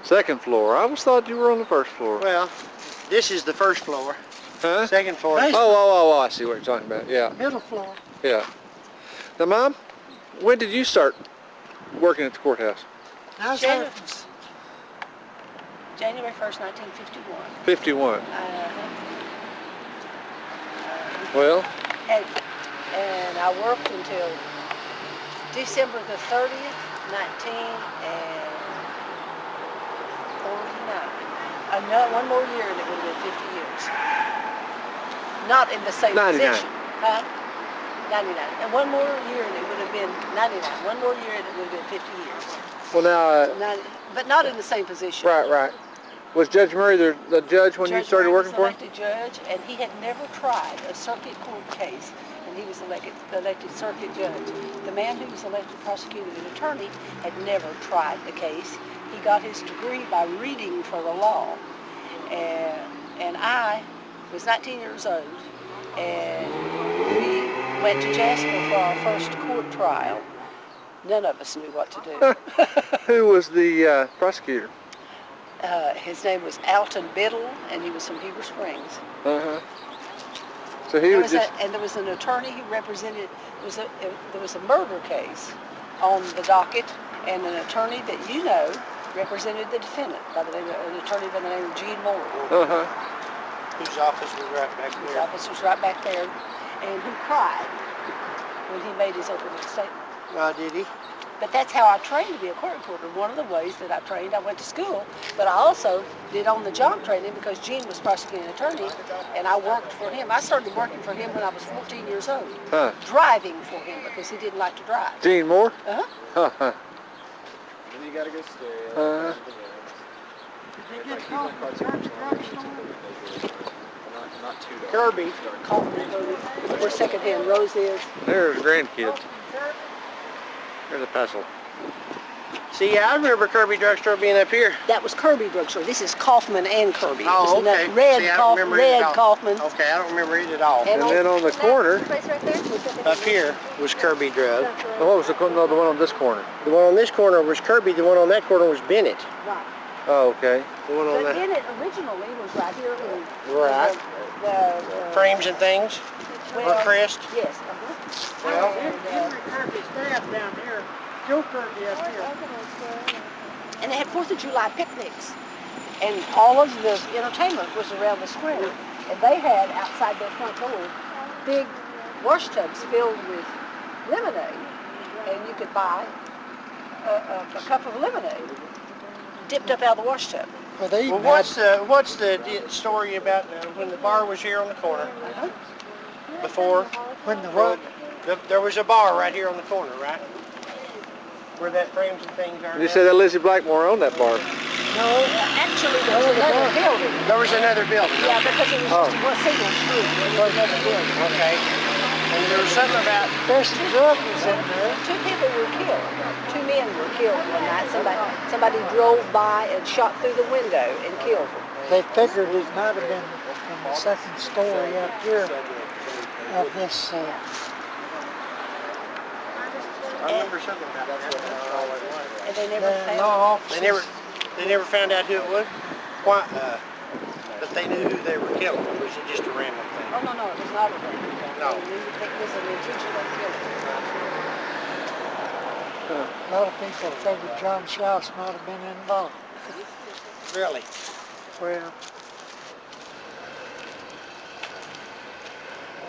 Second floor. I always thought you were on the first floor. Well, this is the first floor. Huh? Second floor. Nice. Oh, I see what you're talking about. Yeah, Middle floor. yeah. Now, Mom, when did you start working at the courthouse? How's January, that? January 1st, 1951. 51. Uh, Well, and I worked until December the 30th, 1949. One more year and it would have been 50 years. Not in the same 99. position. Huh? 99. And one more year and it would have been 99. One more year and it would have been 50 years. well now, But not in the same position. right. Was Judge Murray the judge when you Judge started Murray working was for him? elected judge, and he had never tried a circuit court case, and he was elected circuit judge. The man who was elected prosecuting attorney had never tried the case. He got his degree by reading for the law, and I was 19 years old, and we went to Jasper for our first court trial. None of us knew what to do. Who was the prosecutor? His name was Alton Biddle, and he was from Heber Springs. Uh-huh. So he There was was just... and there was an attorney who represented. There was a murder case on the docket, and an attorney that you know represented the defendant by the name of an attorney by the name of Gene Moore. Uh-huh. Whose office was right back His there. office was right back there, and who cried when he made his opening statement. Did he? But that's how I trained to be a court reporter. One of the ways that I trained, I went to school, but I also did on-the-job training because Gene was prosecuting attorney, and I worked for him. I started working for him when I was 14 years old, Huh. driving for him because he didn't like to drive. Gene Moore? Uh-huh. Huh. then you gotta go stay. Uh-huh. Did they get called from the church drugstore? Not too dark. Kirby. Where secondhand Rose is. There's grandkids. There's a pestle. See, I remember Kirby Drugstore being up here. That was Kirby Drugstore. This is Kaufman and Kirby. Oh, It was a okay. Red, See, I don't remember it at all. Kaufman. Okay, I don't remember it at all. And And then on the corner, Place right there? Up here was Kirby Drug. what was the one on this corner? The one on this corner was Kirby. The one on that corner was Bennett. Right. Oh, okay. The one on But that Bennett originally was right here. Right. The frames and things. Or Crest. Yes. Well, Henry Kirby's dad down here, Joe Kirby up here. And they had 4th of July picnics. And all of the entertainment was around the square. And they had outside their front door big wash tubs filled with lemonade. And you could buy a cup of lemonade dipped up out of the wash tub. Well, they Well, even what's the story about when the bar was here on the corner before? when the what? There was a bar right here on the corner, right? Where that frames and things are. You now. said that Lizzie Blackmore owned that bar. No, actually there was another building. There was another building. Yeah, because it was Oh. just one single street. There was another building. Okay. And there was something about Best drug was in there. 2 people were killed. 2 men were killed one night. Somebody drove by and shot through the window and killed them. They figured it might have been from the second story up here of this I remember something about that. That's all it was. And they never The found law They offices. never found out who it was. Why? But they knew who they were killing. Or was it just a random thing? Oh, no, it was not a random thing. No. It was an intentional killing. A lot of people figured John Schuss might have been involved. Really?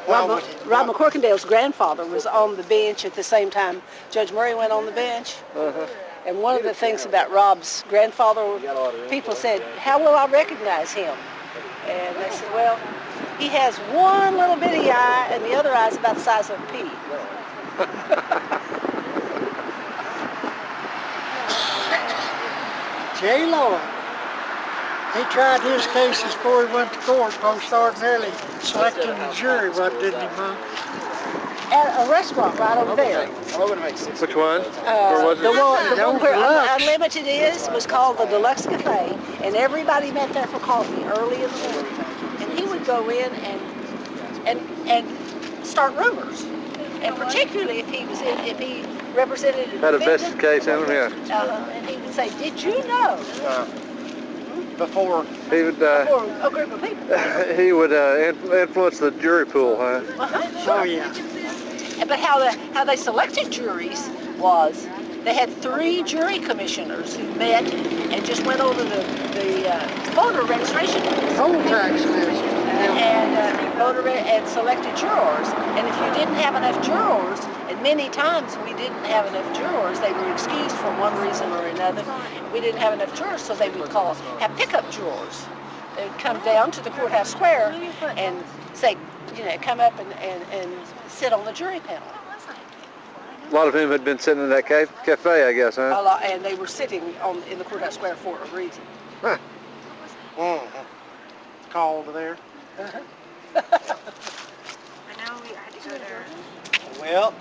Well, Rob McCorkindale's grandfather was on the bench at the same time Judge Murray went on the bench. And one of the things about Rob's grandfather, people said, how will I recognize him? And they said, well, he has one little bitty eye, and the other eye is about the size of a pea. Jay Lloyd, he tried his cases before he went to court, most ordinarily selecting the jury, didn't he, Mom? At a restaurant right over there. Which one? Where was The it? one where Deluxe. Unlimited is was called the Deluxe Cafe, and everybody met there for coffee early in the morning. And he would go in and start rumors, and particularly if he represented a Had a defendant, vested case in him, yeah. and he would say, "Did you know?" Before. He would, For a group of people. he would influence the jury pool, huh? Oh yeah. But how they selected juries was they had 3 jury commissioners who met and just went over the voter registration Poll tax list. and selected jurors. And if you didn't have enough jurors, and many times we didn't have enough jurors, they were excused for one reason or another. We didn't have enough jurors, so they would have pickup jurors. They would come down to the courthouse square and say, come up and sit on the jury panel. A lot of whom had been sitting in that cafe, I guess, huh? A lot, and they were sitting in the courthouse square for a reason. Huh. Called there. I know we had to go there. Well,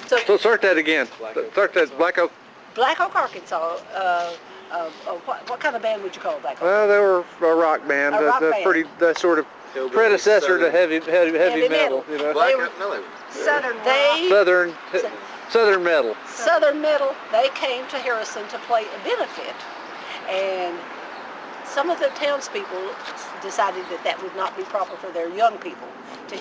So start that again. Start that Black Oak. Black Oak, Arkansas. What kind of band would you call Black Oak? Well, they were a rock band. A rock band. Pretty, that sort of predecessor to heavy metal. You know, Black They were- no, Southern Southern metal. Southern Metal. They came to Harrison to play a benefit, and some of the townspeople decided that would not be proper for their young people to